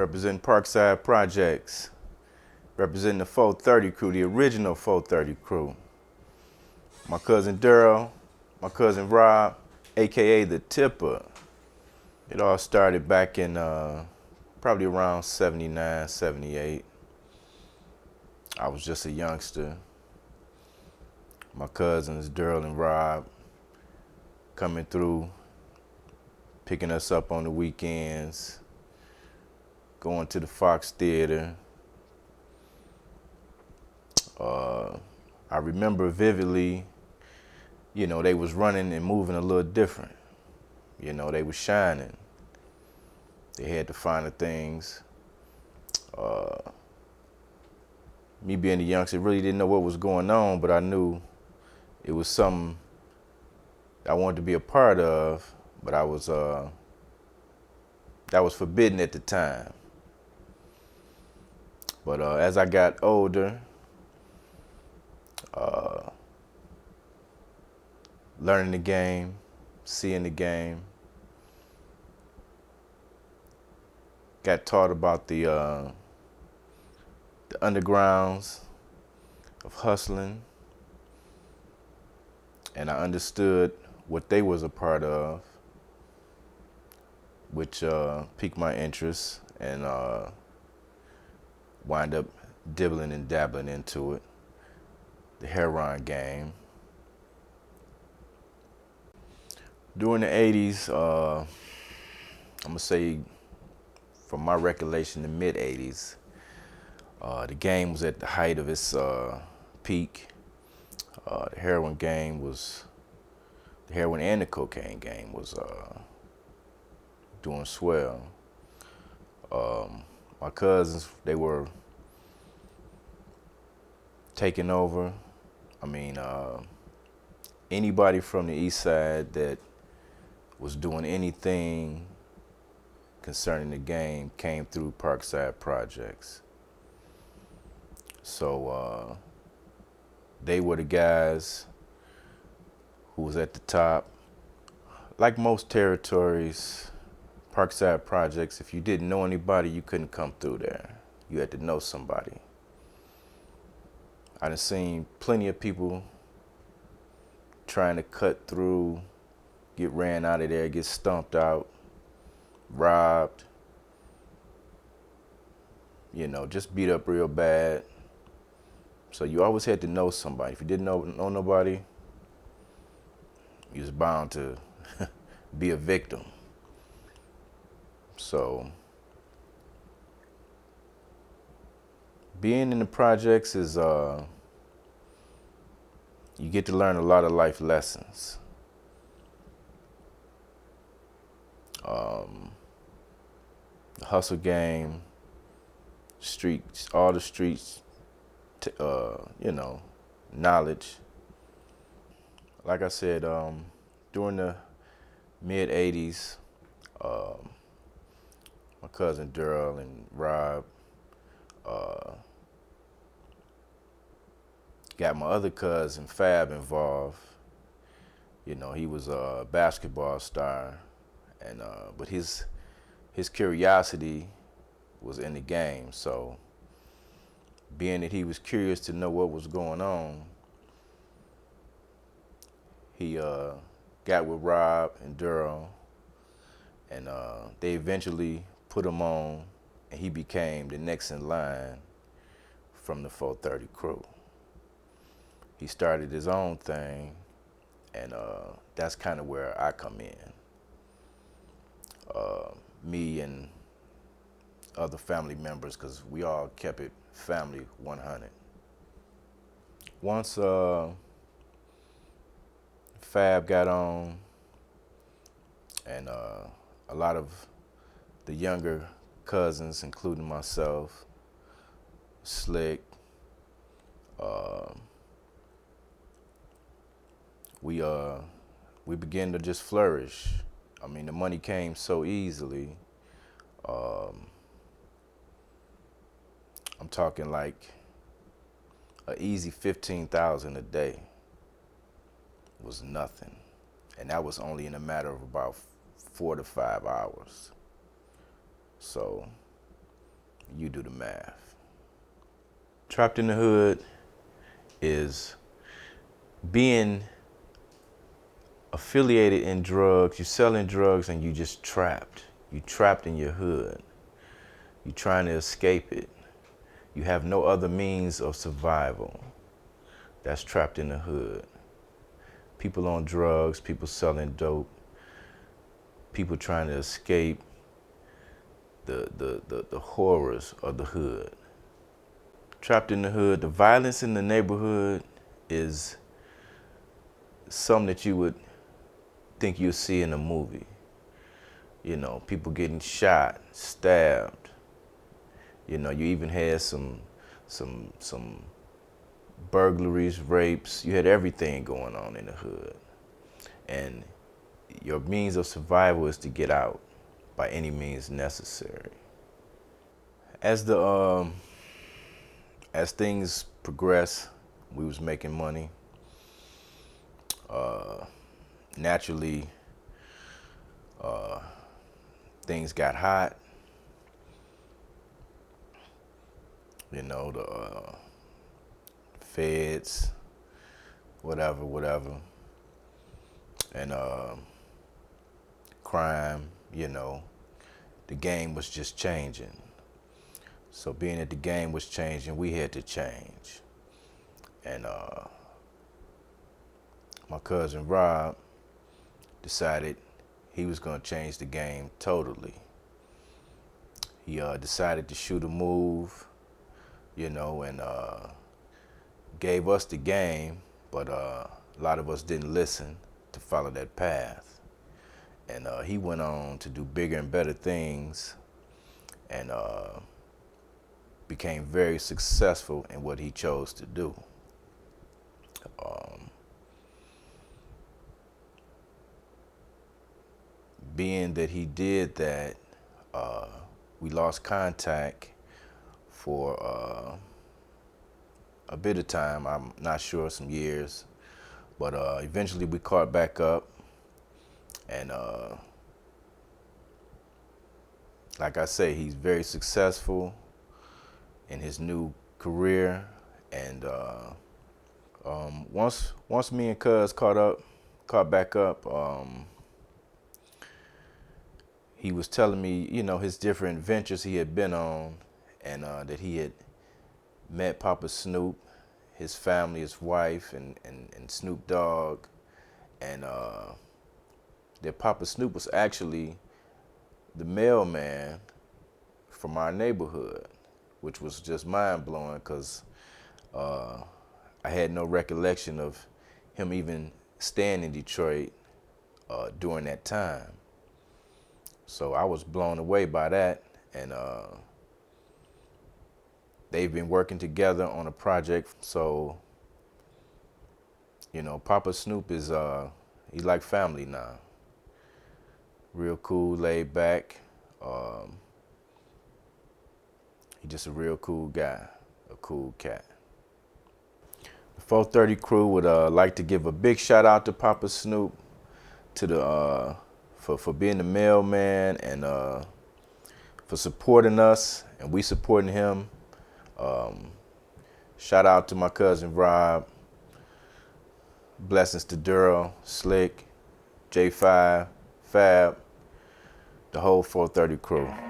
representing Parkside Projects, representing the 430 crew, the original 430 crew. My cousin Daryl, my cousin Rob, AKA the Tipper. It all started back in probably around 79, 78. I was just a youngster. My cousins Daryl and Rob coming through, picking us up on the weekends, going to the Fox Theater. I remember vividly, they was running and moving a little different. They was shining. They had the finer things. Me being a youngster, really didn't know what was going on, but I knew it was something I wanted to be a part of, but that was forbidden at the time. But as I got older, learning the game, seeing the game, got taught about the undergrounds of hustling, and I understood what they was a part of, which piqued my interest, and wind up dibbling and dabbling into it, the heroin game. During the 80s, I'm gonna say, from my recollection, the mid 80s, the game was at the height of its peak. The heroin and the cocaine game was doing swell. My cousins, they were taking over. I mean, anybody from the Eastside that was doing anything concerning the game came through Parkside Projects. So they were the guys who was at the top. Like most territories, Parkside Projects, if you didn't know anybody, you couldn't come through there. You had to know somebody. I done seen plenty of people trying to cut through, get ran out of there, get stomped out, robbed, just beat up real bad. So you always had to know somebody. If you didn't know nobody, you was bound to be a victim. So being in the projects is, you get to learn a lot of life lessons. The hustle game, streets, all the streets, knowledge. Like I said, during the mid 80s, my cousin Daryl and Rob got my other cousin Fab involved. He was a basketball star, and but his curiosity was in the game. So being that he was curious to know what was going on, he got with Rob and Daryl, and they eventually put him on, and he became the next in line from the 430 crew. He started his own thing, and that's kind of where I come in. Me and other family members, because we all kept it family 100. Once Fab got on, and a lot of the younger cousins, including myself, Slick, we began to just flourish. I mean, the money came so easily. I'm talking like an easy 15,000 a day was nothing. And that was only in a matter of about 4 to 5 hours. So You do the math. Trapped in the hood is being affiliated in drugs. You're selling drugs and you just trapped. You trapped in your hood. You're trying to escape it. You have no other means of survival. That's trapped in the hood. People on drugs, people selling dope, people trying to escape the horrors of the hood. Trapped in the hood, the violence in the neighborhood is something that you would think you'd see in a movie. You know, people getting shot, stabbed. You know, you even had some burglaries, rapes. You had everything going on in the hood. And your means of survival is to get out by any means necessary. As things progressed, we was making money. Naturally, things got hot. You know, the feds, whatever. And crime, you know, the game was just changing. So being that the game was changing, we had to change. And my cousin Rob decided he was gonna change the game totally. He decided to shoot a move, you know, and gave us the game, but a lot of us didn't listen to follow that path. And he went on to do bigger and better things, and became very successful in what he chose to do. Being that he did that, we lost contact for a bit of time. I'm not sure, some years, but eventually we caught back up, and like I say, he's very successful in his new career. And once me and Cuz caught back up, he was telling me, you know, his different ventures he had been on, and that he had met Papa Snoop, his family, his wife, and Snoop Dogg, and that Papa Snoop was actually the mailman from our neighborhood, which was just mind-blowing, because I had no recollection of him even staying in Detroit during that time. So I was blown away by that, and they've been working together on a project. So, you know, Papa Snoop is he's like family now. Real cool, laid back. He's just a real cool guy, a cool cat. The 430 crew would like to give a big shout out to Papa Snoop, to the for being the mailman, and for supporting us, and we supporting him. Shout out to my cousin Rob. Blessings to Daryl, Slick, J5, Fab, the whole 430 crew.